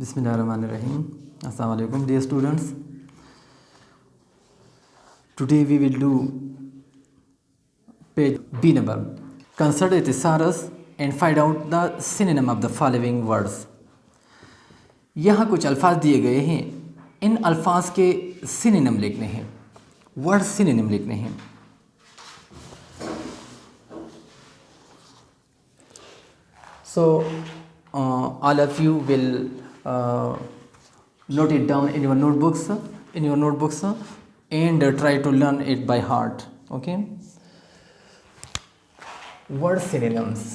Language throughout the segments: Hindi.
Bismillahirrahmanirrahim. Assalamu alaikum, dear students. Today we will do page B number. Consider a thesaurus and find out the synonym of the following words. यहाँ कुछ अल्फाज दिए गए हैं, इन अल्फाज के सिनोनिम लिखने हैं, वर्ड सिनोनिम लिखने हैं. So all of you will note it down in your notebooks, and try to learn it by heart. Okay. Word synonyms.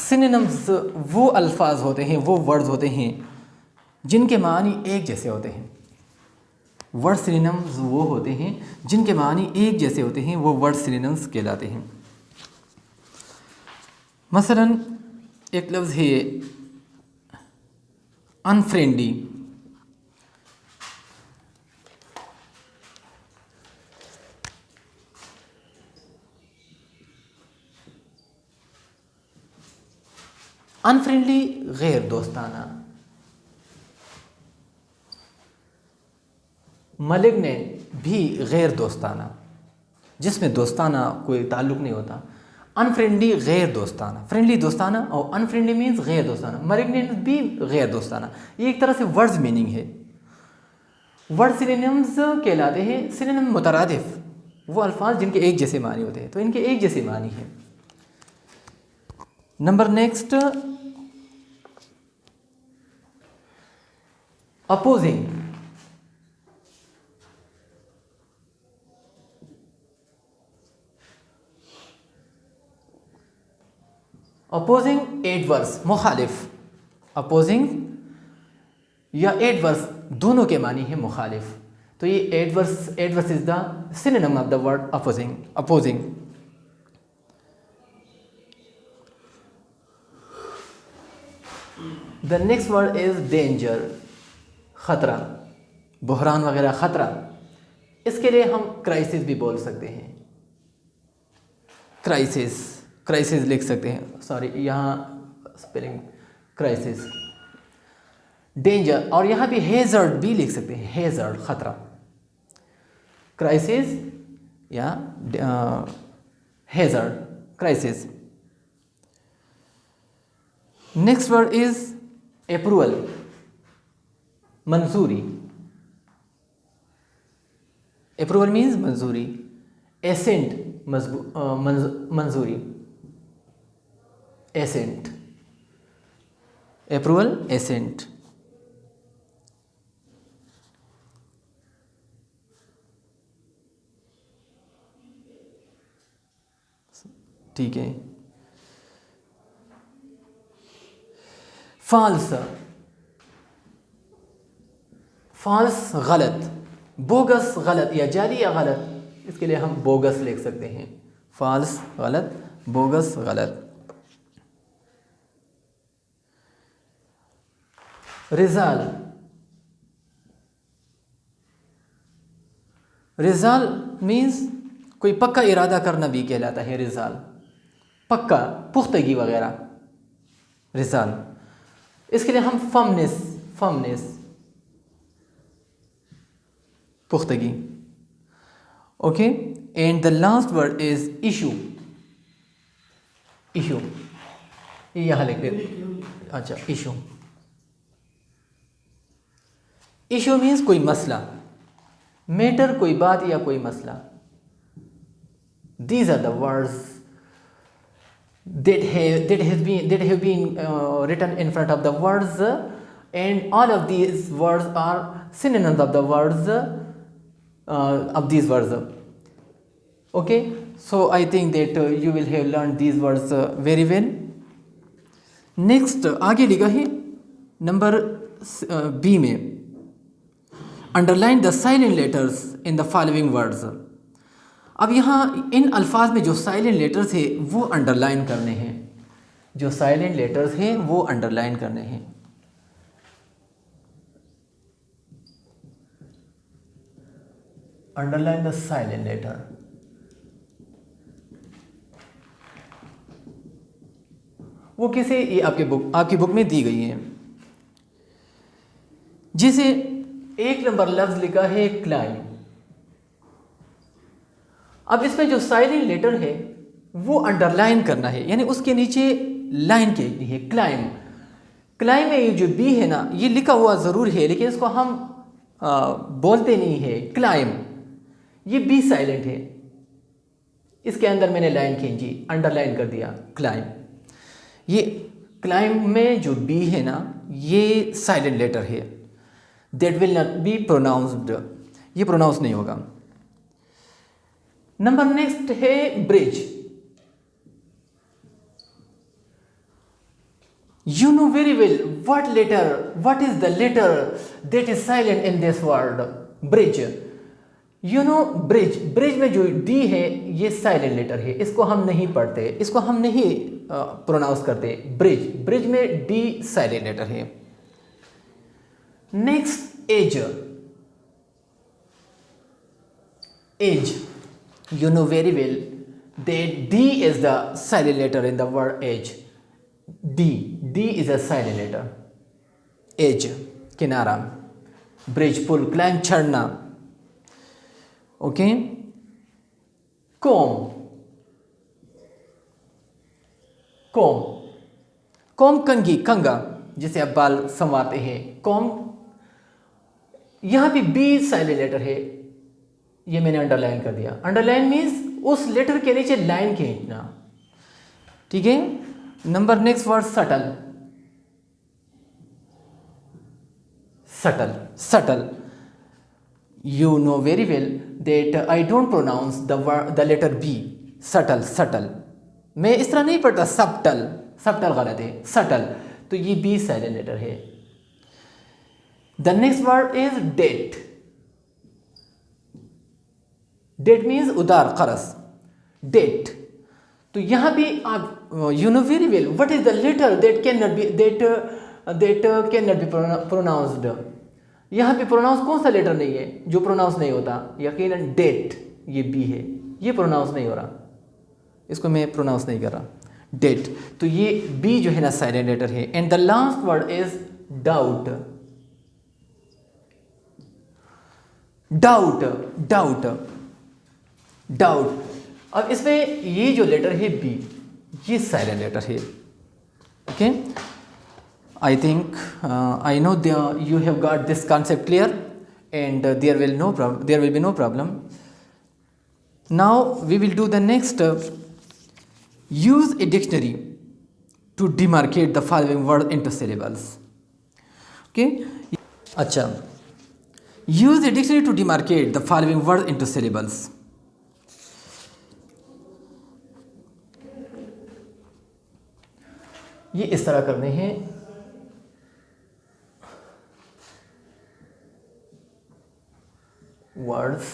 Synonyms वो अल्फाज होते हैं, वो वर्ड्स होते हैं जिनके मानी एक जैसे होते हैं. वर्ड सिनोनिम्स वो होते हैं जिनके मानी एक जैसे होते हैं, वो वर्ड सिनोनिम्स कहलाते हैं. मसलन एक लफ्ज़ है अनफ्रेंडली. अनफ्रेंडली गैर दोस्ताना. मलिग्नेंट भी गैर दोस्ताना, जिसमें दोस्ताना कोई ताल्लुक़ नहीं होता. अनफ्रेंडली गैर दोस्ताना, फ्रेंडली दोस्ताना, और अनफ्रेंडली मीन्स गैर दोस्ताना. मलिग्नेंट भी गैर दोस्ताना. ये एक तरह से वर्ड्स मीनिंग है. वर्ड सिनोनिम्स कहलाते हैं. सिनोनिम मुतरादिफ, वो अल्फाज जिनके एक जैसे मानी होते हैं, तो इनके एक जैसे मानी है. Number next, opposing. Opposing adverse, मुखालिफ. अपोजिंग या एडवर्स दोनों के मानी है मुखालिफ. तो ये adverse is the synonym of the word opposing. The next word is danger, ख़तरा, बहरान वगैरह, ख़तरा. इसके लिए हम क्राइसिस भी बोल सकते हैं. क्राइसिस लिख सकते हैं. सॉरी, यहाँ स्पेलिंग क्राइसिस. डेंजर, और यहाँ भी हेजर्ड भी लिख सकते हैं. हेजर्ड, ख़तरा. क्राइसिस या hazard, crisis. Next word is approval, मंजूरी. अप्रूवल मीन्स मंजूरी. एसेंट, मंजूरी. Assent, approval, assent. ठीक है. फॉल्स, गलत. बोगस, गलत या जाली या गलत. इसके लिए हम बोगस लिख सकते हैं. फॉल्स, गलत. बोगस, गलत. रिजाल. रिजाल मीन्स कोई पक्का इरादा करना भी कहलाता है. रिजाल, पक्का, पुख्तगी वगैरह. रिजाल. इसके लिए हम फर्मनेस, पुख्तगी. Okay. And the last word is issue. ये यहाँ लिख दे. अच्छा, इशू. इशू मीन्स कोई मसला, मैटर, कोई बात या कोई मसला. These are the words that have been written in front of the words, and all of these words are synonyms of the words of these words. Okay, so I think that you will have learned these words very well. Next आगे लिखा है नंबर बी में, underline the silent letters in the following words. अब यहाँ इन अल्फाज में जो साइलेंट लेटर्स है वो अंडरलाइन करने हैं. जो साइलेंट लेटर्स हैं वो अंडरलाइन करने हैं. Underline the silent letter. वो किसे, ये आपकी बुक में दी गई है। जैसे 1 नंबर लफ्ज लिखा है क्लाइम। अब इसमें जो साइलेंट लेटर है वो अंडरलाइन करना है, यानी उसके नीचे लाइन खींचनी है। क्लाइम, क्लाइम में ये जो बी है ना, ये लिखा हुआ ज़रूर है लेकिन इसको हम बोलते नहीं है। क्लाइम, ये बी साइलेंट है, इसके अंदर मैंने लाइन खींची, अंडरलाइन कर दिया क्लाइम। ये क्लाइम में जो बी है ना, ये साइलेंट लेटर है, that will not be pronounced, ये प्रोनाउंस नहीं होगा। नंबर नेक्स्ट है bridge. You know very well what is the letter that is silent in this word? Bridge. You know bridge में जो D है ये साइलेंट लेटर है, इसको हम नहीं पढ़ते, इसको हम नहीं प्रोनाउंस करते। ब्रिज में D साइलेंट लेटर है। Next edge. You know very well that D is the silent letter in the word age. D is a silent letter. Edge, किनारा, ब्रिज, पुल, क्लाइम, चढ़ना। ओके। कॉम कंघी, कंगा, जिसे आप बाल संवारते हैं, कॉम। यहां पे बी साइलेंट लेटर है, ये मैंने अंडरलाइन कर दिया। अंडरलाइन मीन्स उस लेटर के नीचे लाइन खींचना, ठीक है। Number next word subtle. You know very well that I don't pronounce the letter B. Subtle. मैं इस तरह नहीं पढ़ता सबटल गलत है, सटल। तो ये बी साइलेंट लेटर है। The next word is debt means उधार, कर्ज, डेट। तो यहां भी आप you know very well what is the letter that can not be pronounced. यहां पे प्रोनाउंस कौन सा लेटर नहीं है जो प्रोनाउंस नहीं होता? यकीनन डेट, ये बी है, ये प्रोनाउंस नहीं हो रहा, इसको मैं प्रोनाउंस नहीं कर रहा, डेट। तो ये बी जो है ना साइलेंट लेटर है। And the last word is doubt. अब इसमें ये जो लेटर है बी, ये साइलेंट लेटर है। Okay, I think I know you have got this concept clear, and there will be no problem. Now we will do the next. Use a dictionary to demarcate the following word into syllables. Okay. अच्छा. Use a dictionary to demarcate the following word into syllables. ये इस तरह करने हैं। Words,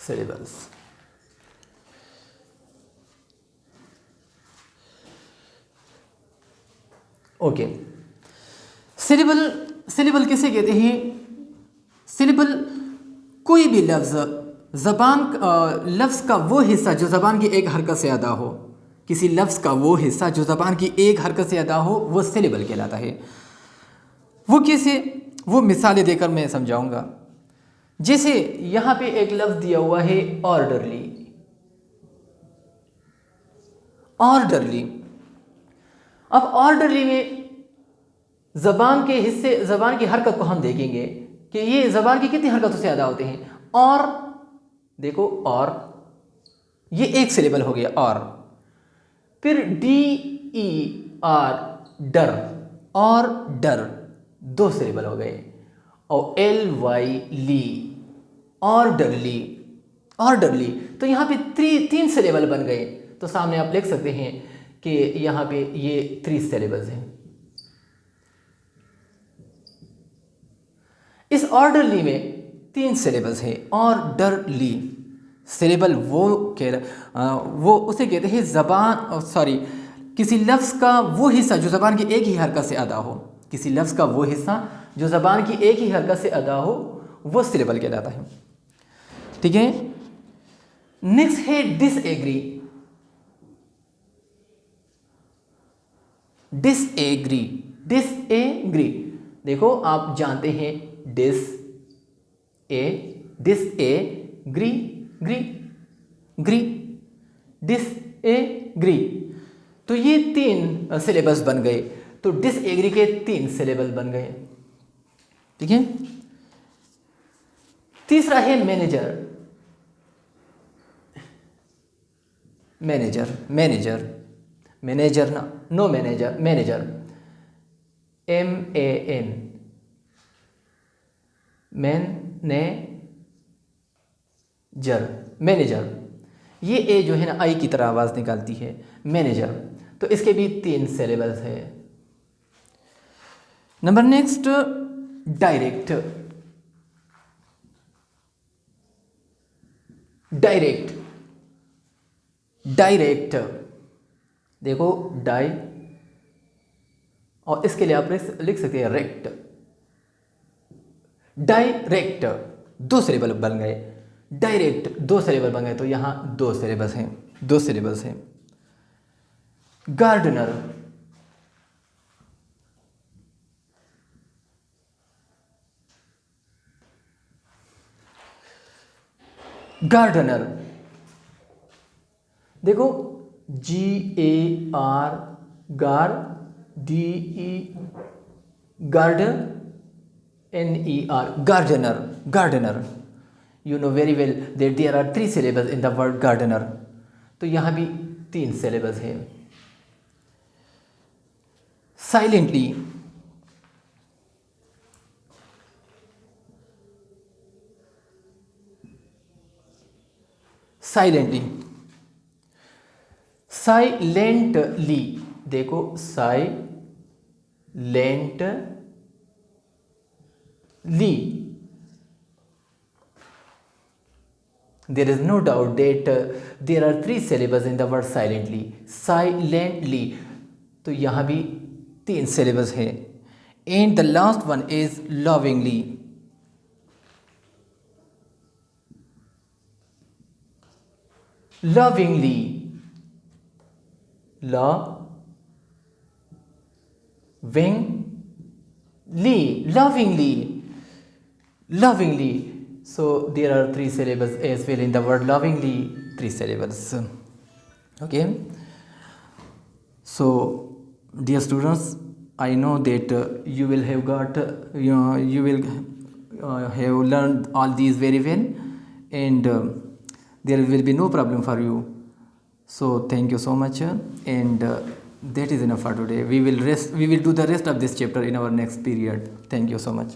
syllables. ओके, सिलेबल किसे कहते हैं? सिलेबल कोई भी लफ्ज़ लफ्ज़ का वो हिस्सा जो ज़बान की एक हरकत से अदा हो, किसी लफ्ज़ का वो हिस्सा जो ज़बान की एक हरकत से अदा हो, वो सिलेबल कहलाता है। वो कैसे? वो मिसालें देकर मैं समझाऊंगा। जैसे यहाँ पे एक लफ्ज़ दिया हुआ है ऑर्डरली। अब ऑर्डरली में ज़बान के हिस्से, ज़बान की हरकत को हम देखेंगे कि ये ज़बान की कितनी हरकतों से अदा होते हैं। और देखो, और ये एक सिलेबल हो गया, और फिर DER, डर, और डर, 2 सिलेबल हो गए। और LY, ली, ऑर्डरली, तो यहाँ पे 3 सिलेबल बन गए। तो सामने आप लिख सकते हैं कि यहाँ पे ये 3 सिलेबल्स हैं। इस ऑर्डरली में 3 सिलेबल्स हैं। ऑर्डरली सिलेबल वो उसे कहते हैं किसी लफ्ज़ का वो हिस्सा जो ज़बान की एक ही हरकत से अदा हो। किसी लफ्ज़ का वो हिस्सा जो ज़बान की एक ही हरकत से अदा हो वो सिलेबल कहलाता है। ठीक है, नेक्स्ट है डिसएग्री। डिसएग्री, डिसएग्री, देखो आप जानते हैं डिसएग्री, ग्री ग्री, डिसएग्री, तो ये 3 सिलेबस बन गए। तो डिसएग्री के 3 सिलेबल बन गए। ठीक है, तीसरा है मैनेजर। मैनेजर, मैनेजर, मैनेजर ना, no manager, manager, MAN, manager, manager, ये ए जो है ना आई की तरह आवाज़ निकालती है, मैनेजर। तो इसके भी 3 सिलेबल्स है। Number next, direct. Direct, direct, देखो डाई और इसके लिए आप लिख सकते हैं रेक्ट। डायरेक्ट 2 सिलेबल बन गए, डायरेक्ट 2 सिलेबल बन गए, तो यहां 2 सिलेबस हैं, 2 सिलेबस हैं। गार्डनर, गार्डनर, देखो GAR, गार, DE, garden, NER, gardener, gardener. You know very well that there are 3 syllables in the word gardener. तो यहाँ भी 3 syllables है। Silently, silently, silently, देखो silently, there is no doubt that there are 3 syllables in the word silently. Silently, तो यहाँ भी 3 syllables है। And the last one is lovingly. Lovingly, lovingly, lovingly. So there are 3 syllables as well in the word lovingly, 3 syllables. Okay. So dear students, I know that you will have got you will have learned all these very well, and there will be no problem for you. So thank you so much, and that is enough for today. We will do the rest of this chapter in our next period. Thank you so much.